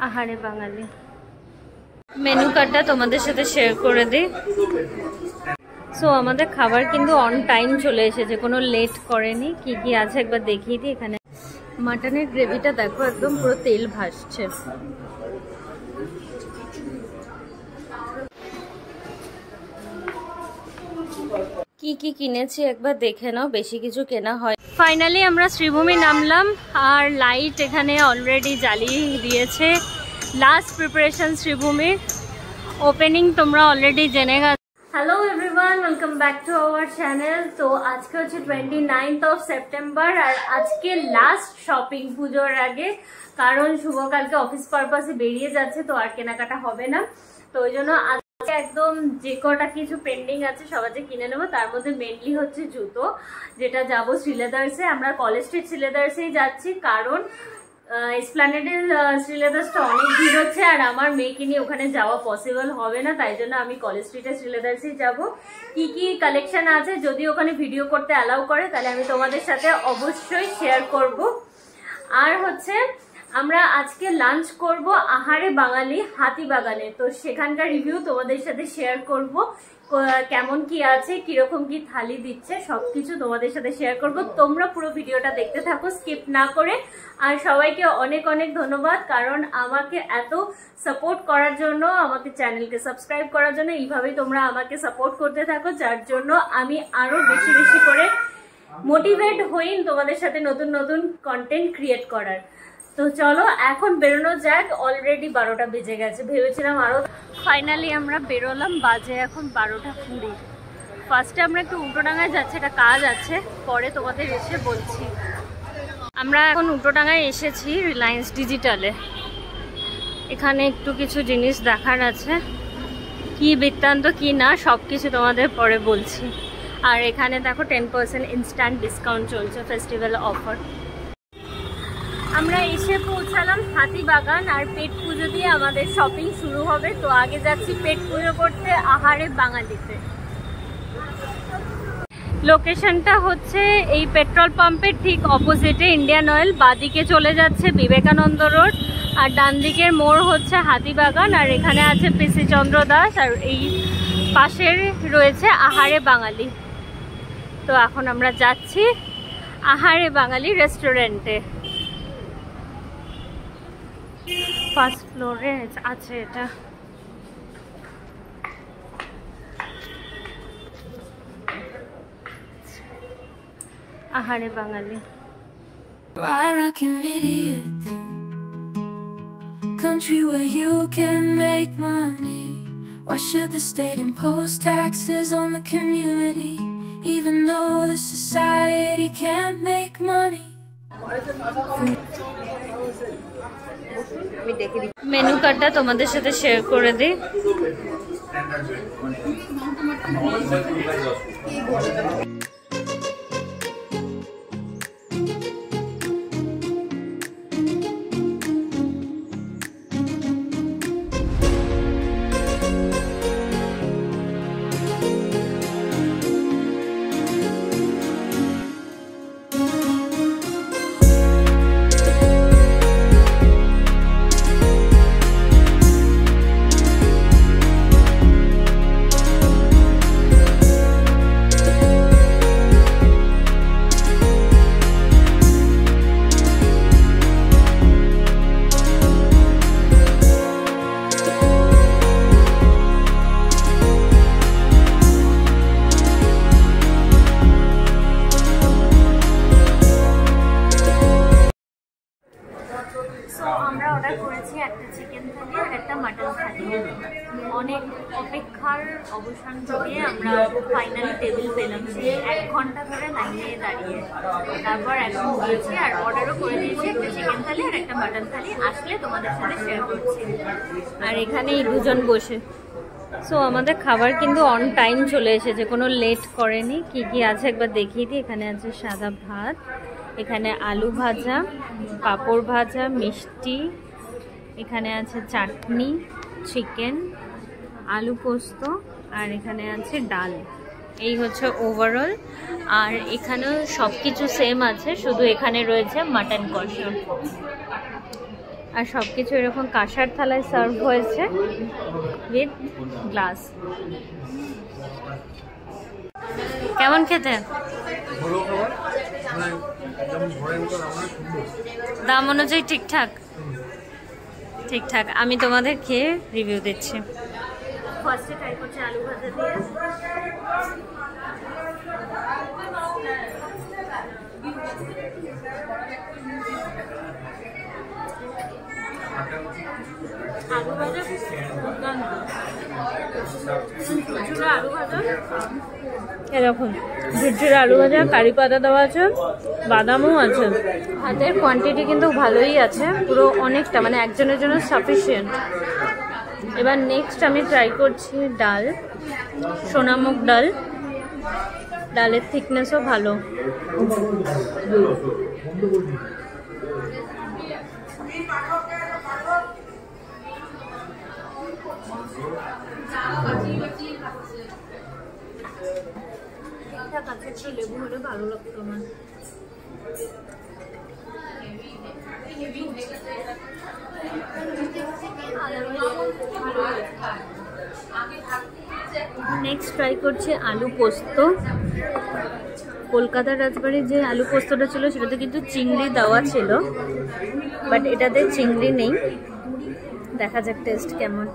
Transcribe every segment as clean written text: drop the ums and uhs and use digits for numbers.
আহারে বাঙালি। মেনু কার্ডটা তোমাদের সাথে শেয়ার করে দিই। সো আমাদের খাবার কিন্তু অন টাইম চলে এসেছে, কোনো লেট করেনি। কি কি আছে একবার দেখিয়ে দিই। এখানে মাটনের গ্রেভিটা দেখো, একদম পুরো তেল ভাসছে। কি কি কিনেছি একবার দেখে নাও, বেশি কিছু কেনা হয়। ফাইনালি আমরা শ্রীভূমি নামলাম, আর লাইট এখানে অলরেডি জ্বালিয়ে দিয়েছে। লাস্ট প্রিপারেশন শ্রীভূমির ওপেনিং তোমরা অলরেডি জেনে গেছো। Hello everyone, welcome back to our channel. তো আজকে হচ্ছে 29th of September, আর আজকে লাস্ট শপিং পুজোর আগে, কারণ শুভ কালকে অফিস পারপাসে বেরিয়ে যাচ্ছে, তো আর কেনাকাটা হবে না। তো ওই জন্য একদম যে কটা কিছু পেন্ডিং আছে সবাই কিনে নেবো। তার মধ্যে মেনলি হচ্ছে জুতো, যেটা যাবো শ্রীলেদার্সে। আমরা কলেজ স্ট্রিট শ্রীলেদার্সেই যাচ্ছি, কারণ এসপ্ল্যানেডের শ্রীলেদার্সটা অনেক ভিড় হচ্ছে, আর আমার মেয়েকে নিয়ে ওখানে যাওয়া পসিবল হবে না। তাই জন্য আমি কলেজ স্ট্রিটের শ্রীলেদার্সেই যাবো। কি কি কালেকশন আছে, যদি ওখানে ভিডিও করতে অ্যালাউ করে, তাহলে আমি তোমাদের সাথে অবশ্যই শেয়ার করব। আর হচ্ছে আমরা আজকে লাঞ্চ করব আহারে বাঙালি হাতিবাগানে, তো সেখানকার রিভিউ তোমাদের সাথে শেয়ার করব। কেমন কি আছে, কিরকম কি থালি দিচ্ছে, সবকিছু তোমাদের সাথে শেয়ার করব। তোমরা পুরো ভিডিওটা দেখতে থাকো স্কিপ না করে। আর সবাইকে অনেক অনেক ধন্যবাদ, কারণ আমাকে এত সাপোর্ট করার জন্য, আমাকে চ্যানেলকে সাবস্ক্রাইব করার জন্য। এইভাবেই তোমরা আমাকে সাপোর্ট করতে থাকো, যার জন্য আমি আরো বেশি বেশি করে মোটিভেট হই তোমাদের সাথে নতুন নতুন কন্টেন্ট ক্রিয়েট করার। তো চলো এখন বেরোনো যাক, অলরেডি 12টা বেজে গেছে, ভেবেছিলাম আরো। ফাইনালি আমরা বেরোলাম, বাজে এখন 12টা 20। ফার্স্টে আমরা একটু উল্টোডাঙায় যাচ্ছি, একটা কাজ আছে, পরে তোমাদের এসে বলছি। আমরা এখন উল্টোডাঙায় এসেছি রিলায়েন্স ডিজিটালে। এখানে একটু কিছু জিনিস দেখার আছে, কি বৃত্তান্ত কি না সব কিছু তোমাদের পরে বলছি। আর এখানে দেখো 10% ইনস্ট্যান্ট ডিসকাউন্ট চলছে, ফেস্টিভ্যাল অফার। আমরা এসে পৌঁছালাম হাতিবাগান, আর পেট পুজো দিয়ে আমাদের শপিং শুরু হবে। তো আগে যাচ্ছি পেট পুজো করতে আহারে বাঙালিতে। লোকেশনটা হচ্ছে এই পেট্রোল পাম্পের ঠিক অপোজিটে ইন্ডিয়ান অয়েল। বাদিকে চলে যাচ্ছে বিবেকানন্দ রোড, আর ডান দিকের মোড় হচ্ছে হাতিবাগান। আর এখানে আছে পিসি চন্দ্র দাস, আর এই পাশের রয়েছে আহারে বাঙালি। তো এখন আমরা যাচ্ছি আহারে বাঙালি রেস্টুরেন্টে। ফার্স্ট ফ্লোরে আছে এটা। আহারে বাঙালি। Country where you can make money. Why should the state impose taxes on the community, even though the society can't make money? Menu কার্ডটা তোমাদের সাথে শেয়ার করে দিই। অনেক অপেক্ষার অবসান ঘটিয়ে আমরা ফাইনালি টেবিল পেলাম। সে 1 ঘন্টা ধরে লাইনে দাঁড়িয়ে, তারপর এখন গিয়েছি, আর অর্ডারও করে দিয়েছি একটা চিকেন থালি আর একটা মাটন থালি। আসলে তোমাদের সাথে শেয়ার করছি। আর এখানেই দুজন বসে। সো আমাদের খাবার কিন্তু অন টাইম চলে এসেছে, কোনো লেট করেনি। কি কি আছে একবার দেখিয়ে দিই। এখানে আছে সাদা ভাত, এখানে আলু ভাজা, পাঁপড় ভাজা, মিষ্টি, এখানে আছে চাটনি, চিকেন, আলু পোস্ত, আর এখানে আছে ডাল। এই হচ্ছে ওভারঅল। আর এখানেও সব কিছু সেম আছে, শুধু এখানে রয়েছে মাটন কষা। আর সব কিছু এরকম কাঁসার থালায় সার্ভ হয়েছে উইথ গ্লাস। কেমন খেতে? দাম অনুযায়ী ঠিকঠাক ঠিকঠাক। আমি তোমাদের খেয়ে রিভিউ দিচ্ছি। ফার্স্টে ট্রাই করছি আলু ভাজা দিয়ে। আলু ভাজা ঝুরঝুরে আলু ভাজা, এরকম ঝুরঝুরে আলু ভাজা, কারি পাতা দেওয়া আছে, বাদামও আছে। ভাতের কোয়ান্টিটি কিন্তু ভালোই আছে, পুরো অনেকটা, মানে একজনের জন্য সাফিসিয়েন্ট। এবার নেক্সট আমি ট্রাই করছি ডাল, সোনামুগ ডাল। ডালের থিকনেসও ভালো। একটু লেবু হলে ভালো লাগতো আমার। নেক্সট ট্রাই করছি আলু পোস্ত। কলকাতার রাজবাড়ির যে আলু পোস্তটা ছিল সেটাতে কিন্তু চিংড়ি দেওয়া ছিল, বাট এটাতে চিংড়ি নেই। দেখা যাক টেস্ট কেমন।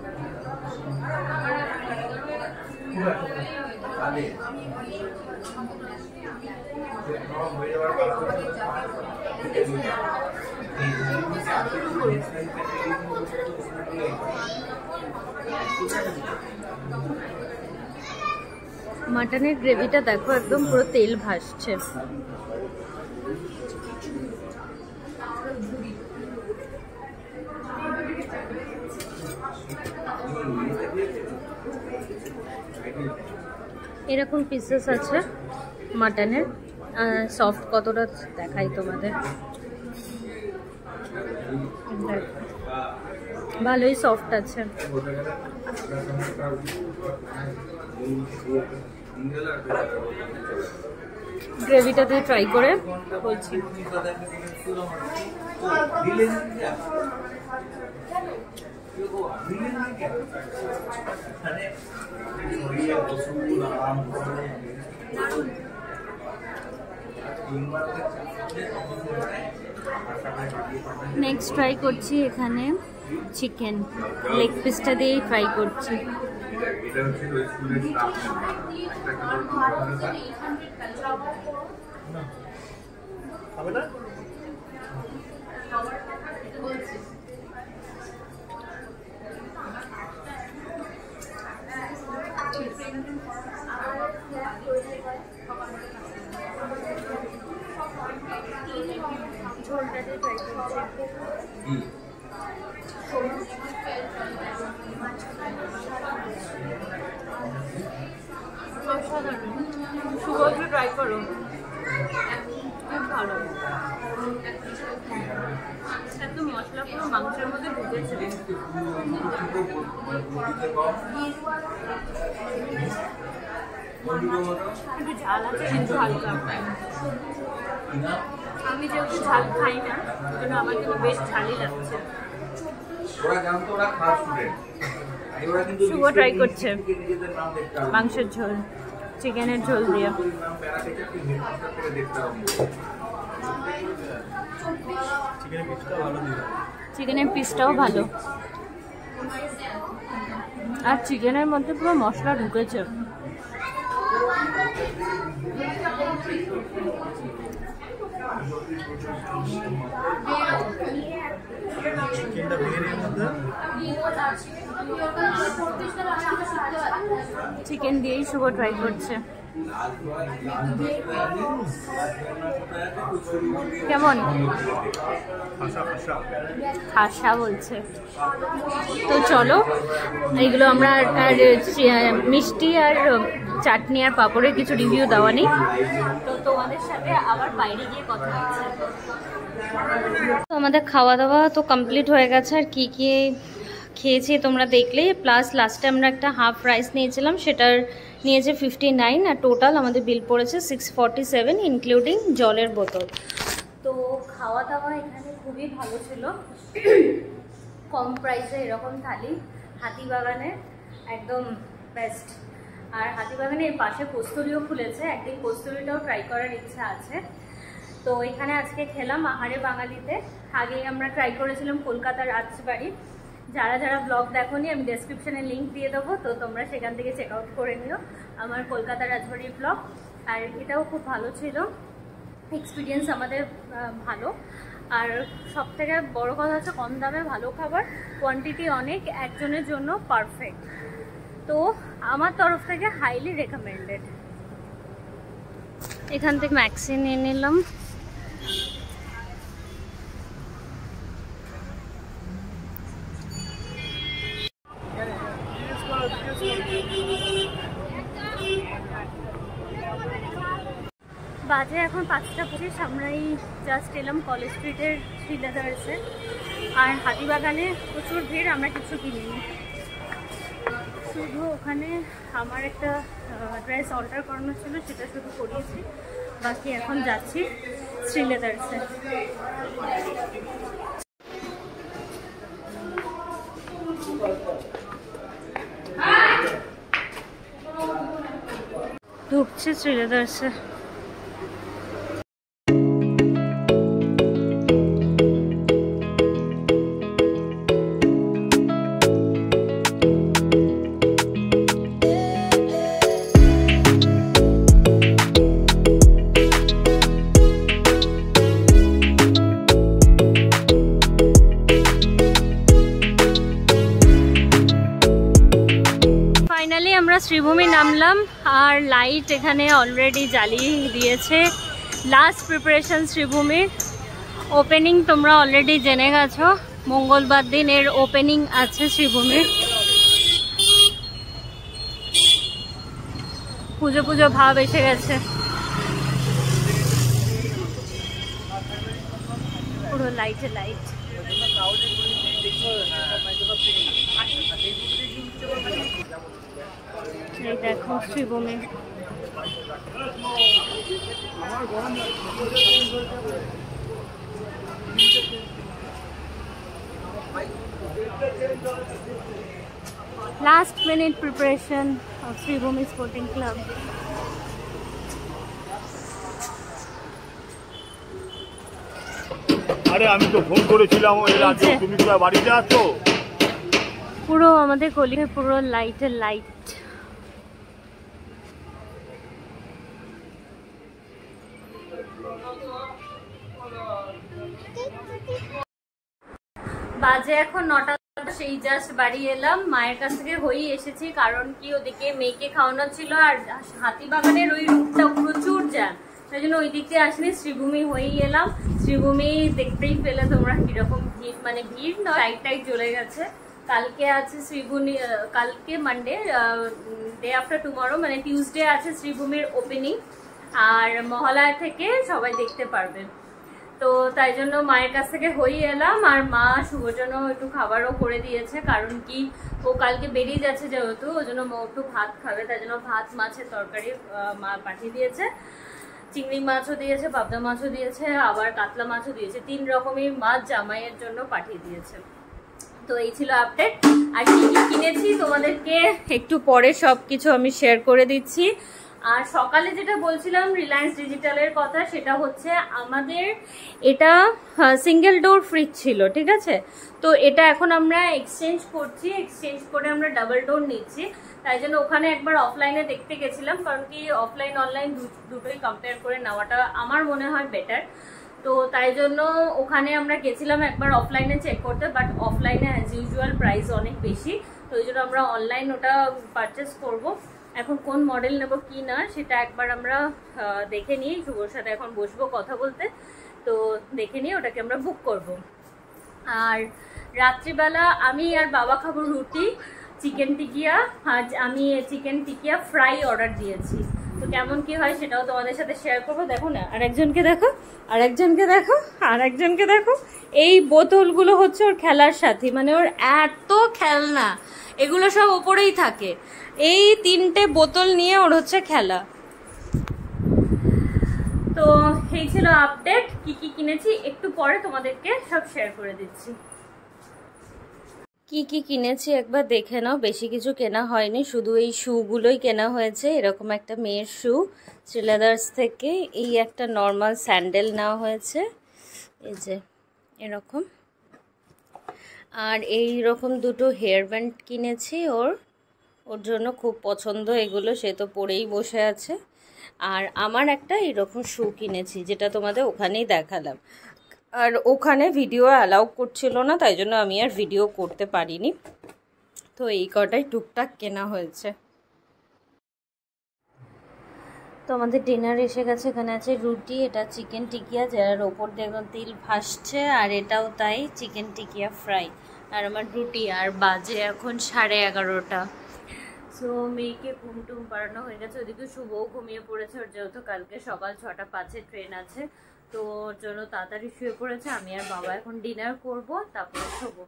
মাটনের গ্রেভিটা দেখো, একদম পুরো তেল ভাসছে। এরকম পিসেস আছে মাটনের। সফট কতটা দেখাই তোমাদের, ভালোই সফট আছে। গ্রেভিটাতে ট্রাই করে বলছি। নেক্সট ট্রাই করছি এখানে চিকেন লেগ পিসটা দিয়েই ট্রাই করছি। ঝোলটাতে ট্রাই করছি। সুগন্ধ ট্রাই করো, খুব ভালো। একদম মশলা পুরো মাংসের মধ্যে ঢুকেছে। একটু ঝাল আছে কিন্তু হালকা। আমি যেহেতু ঝাল খাই না, ওজন্য আমার কিন্তু বেশ ঝালই লাগছে। শুভ ট্রাই করছে মাংসের ঝোল, চিকেনের ঝোল দিয়ে। চিকেনের পিসটাও ভালো, আর চিকেনের মধ্যে পুরো মশলা ঢুকেছে। চিকেন দিয়েই শুভ ট্রাই করছে। কেমন? খাসা বলছে। তো চলো, এইগুলো আমরা আর মিষ্টি আর চাটনি আর পাঁপড়ের কিছু রিভিউ দেওয়া নেই, তো তোমাদের সাথে আবার বাইরে গিয়ে কথা হচ্ছে। তো আমাদের খাওয়া দাওয়া তো কমপ্লিট হয়ে গেছে, আর কি কি খেয়েছি তোমরা দেখলে। প্লাস লাস্টে আমরা একটা হাফ রাইস নিয়েছিলাম, সেটার নিয়েছে 59, আর টোটাল আমাদের বিল পড়েছে 647 ইনক্লুডিং জলের বোতল। তো খাওয়া দাওয়া এখানে খুবই ভালো ছিল, কম প্রাইসে এরকম থালি হাতিবাগানে একদম বেস্ট। আর হাতিবাগানের পাশে কস্তুরিও খুলেছে, একদিন কস্তুরিটাও ট্রাই করার ইচ্ছা আছে। তো এখানে আজকে খেলাম আহারে বাঙালিতে। আগে আমরা ট্রাই করেছিলাম কলকাতার রাজবাড়ি। যারা যারা ব্লগ দেখোনি আমি ডেসক্রিপশনে লিঙ্ক দিয়ে দেবো, তো তোমরা সেখান থেকে চেক আউট করে নিও আমার কলকাতার রাজবাড়ির ব্লগ। আর এটাও খুব ভালো ছিল, এক্সপিরিয়েন্স আমাদের ভালো। আর সব থেকে বড় কথা হচ্ছে কম দামে ভালো খাবার, কোয়ান্টিটি অনেক, একজনের জন্য পারফেক্ট। তো আমার তরফ থেকে হাইলি রেকমেন্ডেড। এখান থেকে ম্যাক্সি নিয়ে নিলাম। বাজে এখন 5টা 25। আমরা এই জাস্ট এলাম কলেজ স্ট্রিটের শ্রীলেদার্সে। আর হাতিবাগানে প্রচুর ভিড়, আমরা কিছু কিনিনি, শুধু ওখানে আমার একটা ড্রেস অল্টার করানো ছিল, সেটা শুধু করিয়েছি। বাকি এখন যাচ্ছি শ্রীলেদার্সে। ঢুকছে শ্রীলেদার্সে। আমরা শ্রীভূমি নামলাম আর লাইট এখানে অলরেডি জ্বালিয়ে দিয়েছে। লাস্ট প্রিপারেশন শ্রীভূমির ওপেনিং তোমরা অলরেডি জেনে গেছো, মঙ্গলবার দিন এর ওপেনিং আছে শ্রীভূমির। পুজো পুজো ভাব এসে গেছে, পুরো লাইটে লাইট। এই দেখো Sreebhumi. Last minute preparation of Sribhumi Sporting Club. আরে আমি তো ফোন করেছিলাম ওই রাতে, তুমি তো বাড়িতে আছো। পুরো আমাদের গলিতে পুরো লাইটে লাইট। বাজে এখন 9টা। সেই জাস্ট বাড়ি এলাম, মায়ের কাছ থেকে হয়েই এসেছি, কারণ কি ওদিকে মেয়েকে খাওয়ানো ছিল আর হাতিবাগানের ওই রুটটা প্রচুর জ্যাম, সেই জন্য ওই দিক দিয়ে আসিনি, শ্রীভূমি হয়েই এলাম। শ্রীভূমি দেখতেই পেলে তোমরা কিরকম ভিড়, মানে ভিড় নয়, লাইট টাইট জ্বলে গেছে। কালকে আছে শ্রীভূমি, কালকে মানডে, ডে আফটার টুমরো মানে টিউসডে আছে শ্রীভূমির ওপেনিং, আর মহালয়া থেকে সবাই দেখতে পারবে। তো তাই জন্য মায়ের কাছ থেকে হয়ে এলাম, আর মা শুভর জন্য একটু খাবারও করে দিয়েছে, কারণ কি ও কালকে বেরিয়ে যাচ্ছে যেহেতু, ওই জন্য মা একটু ভাত খাবে, তাই জন্য ভাত মাছের তরকারি মা পাঠিয়ে দিয়েছে। চিংড়ি মাছও দিয়েছে, পাবদা মাছও দিয়েছে, আবার কাতলা মাছও দিয়েছে, 3 রকমের মাছ জামাইয়ের জন্য পাঠিয়ে দিয়েছে। তো এই ছিল আপডেট। আর কি কি কিনেছি তোমাদেরকে একটু পরে সবকিছু আমি শেয়ার করে দিচ্ছি। আর সকালে যেটা বলছিলাম রিলায়েন্স ডিজিটালের কথা, সেটা হচ্ছে আমাদের এটা সিঙ্গেল ডোর ফ্রিজ ছিল, ঠিক আছে? তো এটা এখন আমরা এক্সচেঞ্জ করছি, এক্সচেঞ্জ করে আমরা ডাবল ডোর নিচ্ছি। তাই জন্য ওখানে একবার অফলাইনে দেখতে গেছিলাম, কারণ কি অফলাইন অনলাইন দুটোই কম্পেয়ার করে নেওয়াটা আমার মনে হয় বেটার। তো তাই জন্য ওখানে আমরা গেছিলাম একবার অফলাইনে চেক করতে, বাট অফলাইনে অ্যাজ ইউজুয়াল প্রাইস অনেক বেশি, তো ওই জন্য আমরা অনলাইন ওটা পারচেস করব। এখন কোন মডেল নেব কি না সেটা একবার আমরা দেখে নিই, শুভর সাথে এখন বসবো কথা বলতে, তো দেখে নিই ওটাকে আমরা বুক করব। আর রাত্রিবেলা আমি আর বাবা খাবো রুটি, চিকেন টিকিয়া। আজ আমি চিকেন টিকিয়া ফ্রাই অর্ডার দিয়েছি, তো কেমন কি হয় সেটাও তোমাদের সাথে শেয়ার করবো। দেখো না, আরেকজনকে দেখো, আরেকজনকে দেখো, আরেকজনকে দেখো। এই বোতলগুলো হচ্ছে ওর খেলার সাথী, মানে ওর এত খেলনা, এগুলো সব ওপরেই থাকে। এই 3টে বোতল নিয়ে ওর হচ্ছে খেলা। তো এই ছিল আপডেট, কি কি কিনেছি একটু পরে তোমাদেরকে সব শেয়ার করে দিচ্ছি। কি কি কিনেছি একবার দেখে নাও, বেশি কিছু কেনা হয়নি, শুধু এই শুগুলোই কেনা হয়েছে। এরকম একটা মেয়ের শু শ্রীলেদার্স থেকে, এই একটা নর্মাল স্যান্ডেল নেওয়া হয়েছে, এই যে এরকম, আর এই রকম দুটো হেয়ার ব্যান্ড কিনেছি ওর জন্য, খুব পছন্দ এগুলো, সে তো পরেই বসে আছে। আর আমার একটা এরকম শু কিনেছি, যেটা তোমাদের ওখানেই দেখালাম, আর ওখানে ভিডিও অ্যালাউ করছিল না, তাই জন্য আমি আর ভিডিও করতে পারিনি। তো এই কটাই টুকটাক কেনা হয়েছে। তো আমাদের ডিনার এসে গেছে, এখানে আছে রুটি, এটা চিকেন টিকিয়া যার ওপর দেখুন তিল ভাসছে, আর এটাও তাই চিকেন টিকিয়া ফ্রাই, আর আমার রুটি। আর বাজে এখন 11:30। সো মেয়েকে ঘুম টুম পাড়ানো হয়ে গেছে, ওদিকে শুভও ঘুমিয়ে পড়েছে, ওর যেহেতু কালকে সকাল 6:05 ট্রেন আছে, তো ওর জন্য তাড়াতাড়ি শুয়ে পড়েছে। আমি আর বাবা এখন ডিনার করব, তারপরে শোবো।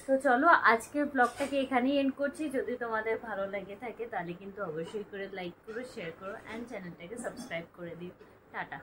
তো চলো আজকের ব্লগটাকে এখানেই এন্ড করছি। যদি তোমাদের ভালো লাগে থাকে তাহলে কিন্তু অবশ্যই করে লাইক করো, শেয়ার করো, অ্যান্ড চ্যানেলটাকে সাবস্ক্রাইব করে দিও। টাটা।